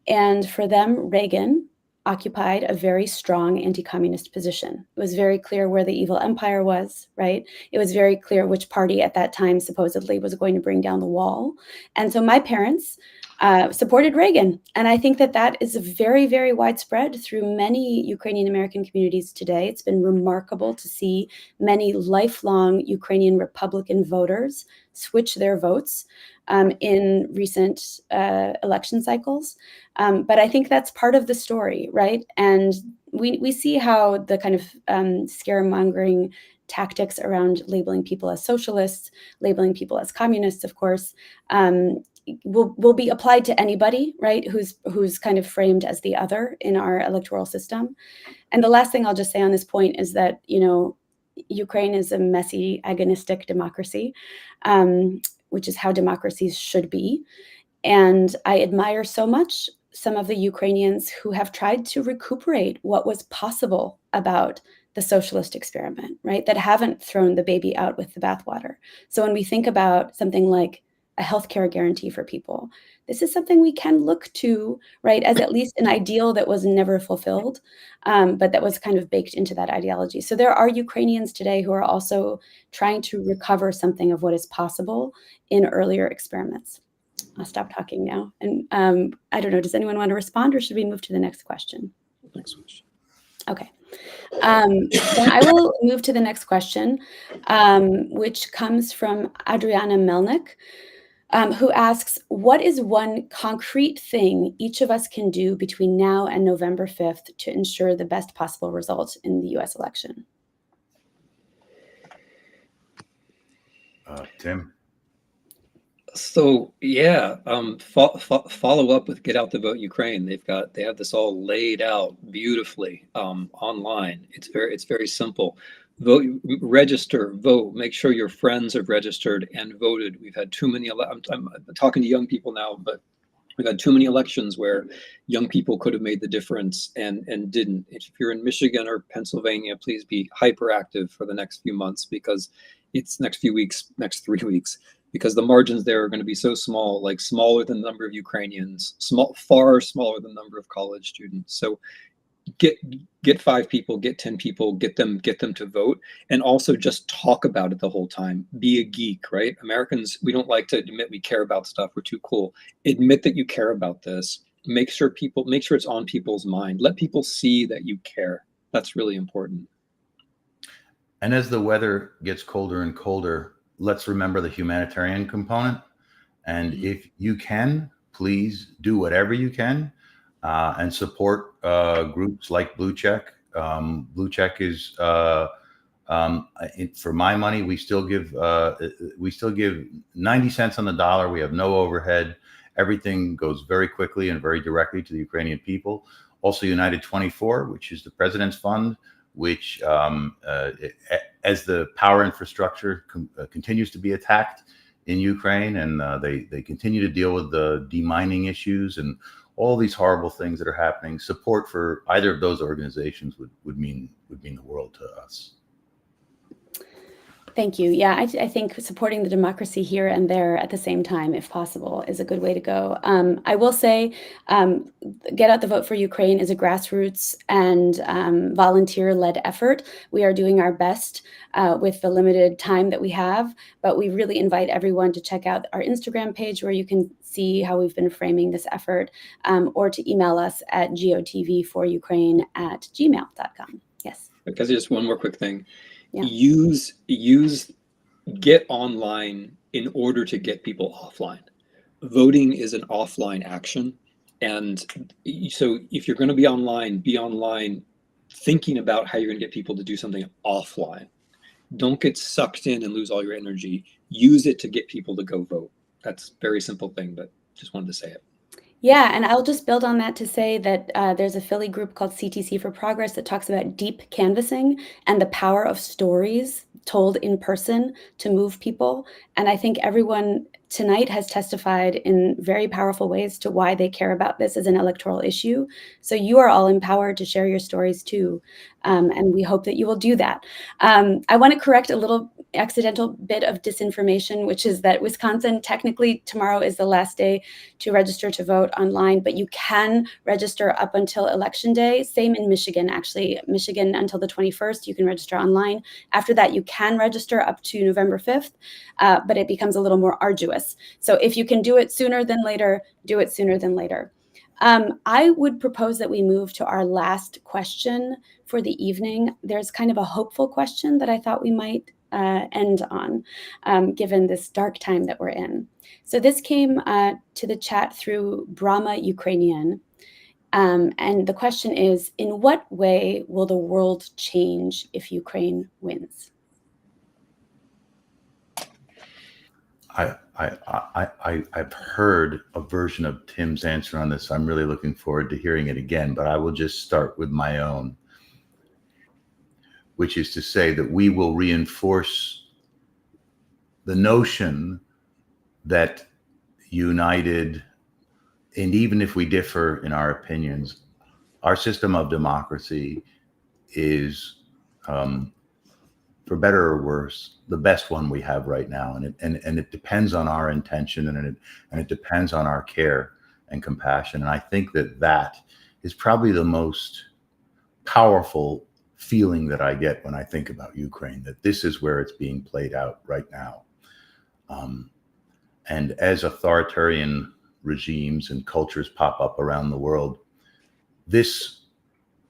And for them, Reagan occupied a very strong anti-communist position. It was very clear where the evil empire was, right? It was very clear which party at that time supposedly was going to bring down the wall. And so my parents supported Reagan. And I think that that is very, very widespread through many Ukrainian American communities today. It's been remarkable to see many lifelong Ukrainian Republican voters switch their votes in recent election cycles. But I think that's part of the story, right? And we see how the kind of scaremongering tactics around labeling people as socialists, labeling people as communists, of course, will be applied to anybody, right, who's kind of framed as the other in our electoral system. And the last thing I'll just say on this point is that, you know, Ukraine is a messy, agonistic democracy, which is how democracies should be. And I admire so much some of the Ukrainians who have tried to recuperate what was possible about the socialist experiment, right? That haven't thrown the baby out with the bathwater. So when we think about something like a healthcare guarantee for people, this is something we can look to, right, as at least an ideal that was never fulfilled, but that was kind of baked into that ideology. So there are Ukrainians today who are also trying to recover something of what is possible in earlier experiments. I'll stop talking now. And I don't know, does anyone want to respond, or should we move to the next question? Next question. Okay. Then I will move to the next question, which comes from Adriana Melnick, who asks, what is one concrete thing each of us can do between now and November 5th to ensure the best possible result in the US election? Tim? So yeah, follow up with Get Out the Vote Ukraine. They have this all laid out beautifully online. It's very simple. Vote, register, vote. Make sure your friends have registered and voted. We've had too many. I'm talking to young people now, but we've had too many elections where young people could have made the difference and didn't. If you're in Michigan or Pennsylvania, please be hyperactive for the next few months, because it's next 3 weeks, because the margins there are going to be so small, like smaller than the number of Ukrainians, far smaller than the number of college students. So get 5 people, get 10 people, get them to vote, and also just talk about it the whole time. Be a geek, right? Americans, we don't like to admit we care about stuff. We're too cool. Admit that you care about this. Make sure it's on people's mind. Let people see that you care. That's really important. And as the weather gets colder and colder, let's remember the humanitarian component. And if you can, please do whatever you can and support groups like Blue Check. Blue Check is, for my money, we still give 90 cents on the dollar. We have no overhead. Everything goes very quickly and very directly to the Ukrainian people. Also, United 24, which is the President's Fund, which, as the power infrastructure continues to be attacked in Ukraine, and they continue to deal with the demining issues and all these horrible things that are happening, support for either of those organizations would mean the world to us. Thank you. Yeah, I think supporting the democracy here and there at the same time, if possible, is a good way to go. I will say, Get Out the Vote for Ukraine is a grassroots and volunteer-led effort. We are doing our best with the limited time that we have, but we really invite everyone to check out our Instagram page, where you can see how we've been framing this effort, or to email us at gotvforukraine@gmail.com. Yes. Because just one more quick thing. Yeah. Use get online in order to get people offline. Voting is an offline action. And so if you're going to be online thinking about how you're going to get people to do something offline. Don't get sucked in and lose all your energy. Use it to get people to go vote. That's a very simple thing, but just wanted to say it. Yeah, and I'll just build on that to say that there's a Philly group called CTC for Progress that talks about deep canvassing and the power of stories told in person to move people. And I think everyone tonight has testified in very powerful ways to why they care about this as an electoral issue. So you are all empowered to share your stories too. And we hope that you will do that. I want to correct a little accidental bit of disinformation, which is that Wisconsin, technically tomorrow is the last day to register to vote online, but you can register up until Election Day. Same in Michigan, actually. Michigan until the 21st, you can register online. After that, you can register up to November 5th, but it becomes a little more arduous. So if you can do it sooner than later, do it sooner than later. I would propose that we move to our last question for the evening. There's kind of a hopeful question that I thought we might end on, given this dark time that we're in. So this came to the chat through Brahma Ukrainian. And the question is, in what way will the world change if Ukraine wins? I've heard a version of Tim's answer on this. I'm really looking forward to hearing it again, but I will just start with my own, which is to say that we will reinforce the notion that united, and even if we differ in our opinions, our system of democracy is, for better or worse, the best one we have right now, and it depends on our intention, and it depends on our care and compassion. And I think that is probably the most powerful feeling that I get when I think about Ukraine, that this is where it's being played out right now. And as authoritarian regimes and cultures pop up around the world, this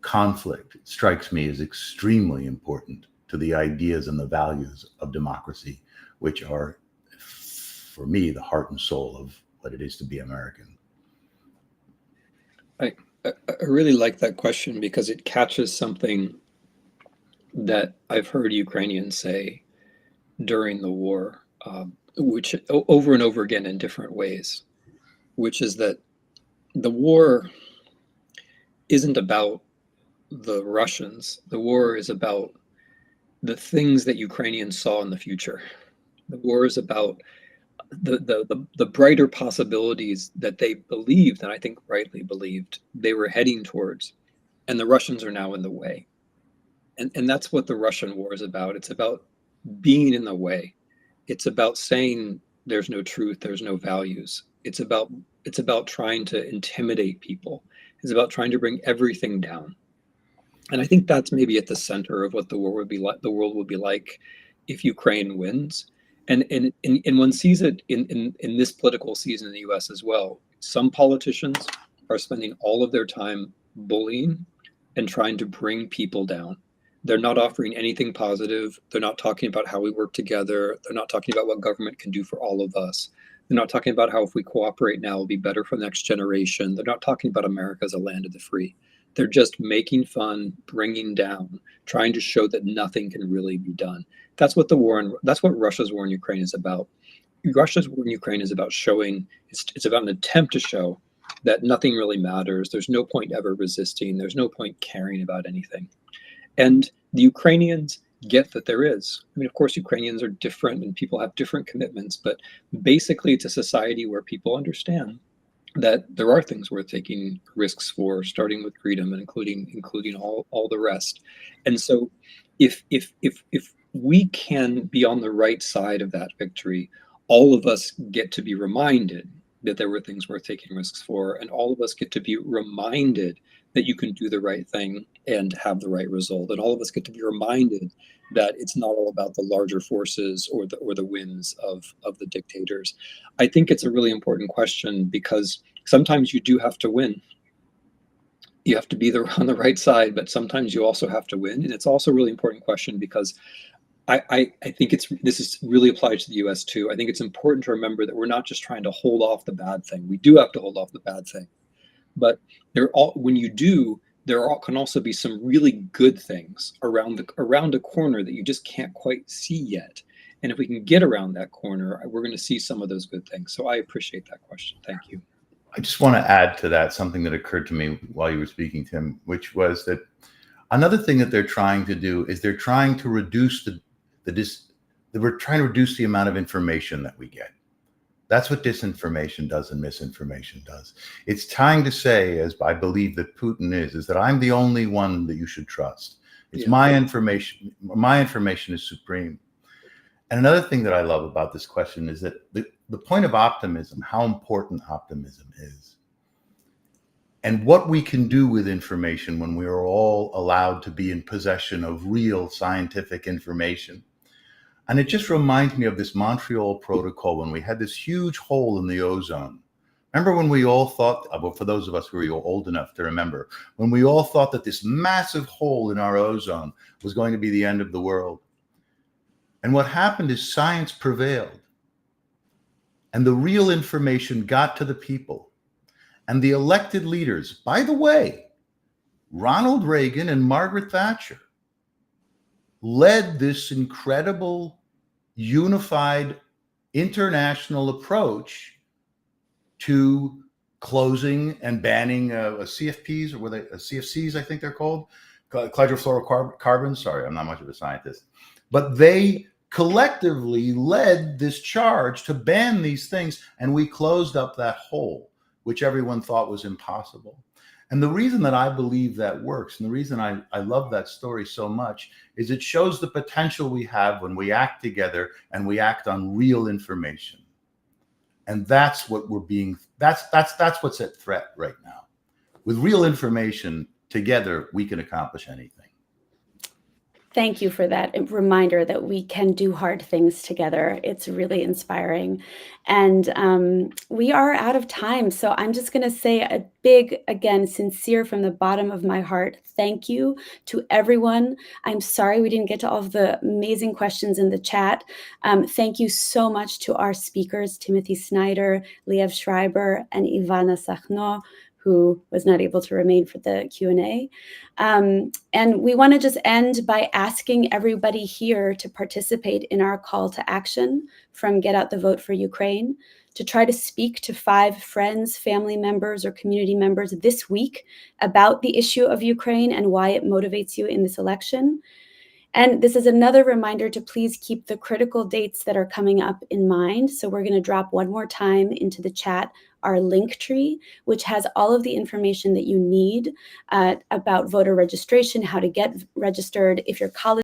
conflict strikes me as extremely important to the ideas and the values of democracy, which are, for me, the heart and soul of what it is to be American. I really like that question because it catches something that I've heard Ukrainians say during the war, which over and over again in different ways, which is that the war isn't about the Russians. The war is about the things that Ukrainians saw in the future. The war is about the brighter possibilities that they believed, and I think rightly believed, they were heading towards, and the Russians are now in the way. And that's what the Russian war is about. It's about being in the way. It's about saying there's no truth, there's no values. It's about trying to intimidate people. It's about trying to bring everything down. And I think that's maybe at the center of what the war would be like. The world would be like if Ukraine wins. And one sees it in this political season in the US as well. Some politicians are spending all of their time bullying and trying to bring people down. They're not offering anything positive. They're not talking about how we work together. They're not talking about what government can do for all of us. They're not talking about how if we cooperate now, it'll be better for the next generation. They're not talking about America as a land of the free. They're just making fun, bringing down, trying to show that nothing can really be done. That's what that's what Russia's war in Ukraine is about. Russia's war in Ukraine is about showing, it's about an attempt to show that nothing really matters. There's no point ever resisting. There's no point caring about anything. And the Ukrainians get that there is. I mean, of course, Ukrainians are different and people have different commitments, but basically it's a society where people understand that there are things worth taking risks for, starting with freedom and including all the rest. And so if we can be on the right side of that victory, all of us get to be reminded that there were things worth taking risks for, and all of us get to be reminded that you can do the right thing and have the right result. And all of us get to be reminded that it's not all about the larger forces or the whims of the dictators. I think it's a really important question because sometimes you do have to win. You have to be on the right side, but sometimes you also have to win. And it's also a really important question because I think this really applies to the US too. I think it's important to remember that we're not just trying to hold off the bad thing. We do have to hold off the bad thing. But when you do, can also be some really good things around a corner that you just can't quite see yet. And if we can get around that corner, we're going to see some of those good things. So I appreciate that question. Thank you. I just want to add to that something that occurred to me while you were speaking, Tim, which was that another thing that they're trying to do is they're trying to reduce we're trying to reduce the amount of information that we get. That's what disinformation does and misinformation does. It's trying to say, as I believe that Putin is that I'm the only one that you should trust. It's my information. My information is supreme. And another thing that I love about this question is that the point of optimism, how important optimism is, and what we can do with information when we are all allowed to be in possession of real scientific information. And it just reminds me of this Montreal Protocol when we had this huge hole in the ozone. Remember when we all thought, well, for those of us who are old enough to remember, when we all thought that this massive hole in our ozone was going to be the end of the world. And what happened is science prevailed. And the real information got to the people. And the elected leaders, by the way, Ronald Reagan and Margaret Thatcher, led this incredible unified international approach to closing and banning CFPs, or were they CFCs, I think they're called, chlorofluorocarbons. Sorry, I'm not much of a scientist. But they collectively led this charge to ban these things, and we closed up that hole, which everyone thought was impossible. And the reason that I believe that works, and the reason I love that story so much, is it shows the potential we have when we act together and we act on real information. And that's what that's what's at threat right now. With real information, together, we can accomplish anything. Thank you for that reminder that we can do hard things together. It's really inspiring. And we are out of time. So I'm just going to say a big, again, sincere from the bottom of my heart, thank you to everyone. I'm sorry we didn't get to all of the amazing questions in the chat. Thank you so much to our speakers, Timothy Snyder, Liev Schreiber, and Ivanna Sakhno, who was not able to remain for the Q&A. And we want to just end by asking everybody here to participate in our call to action from Get Out the Vote for Ukraine, to try to speak to 5 friends, family members, or community members this week about the issue of Ukraine and why it motivates you in this election. And this is another reminder to please keep the critical dates that are coming up in mind. So we're going to drop one more time into the chat our link tree, which has all of the information that you need about voter registration, how to get registered. If your college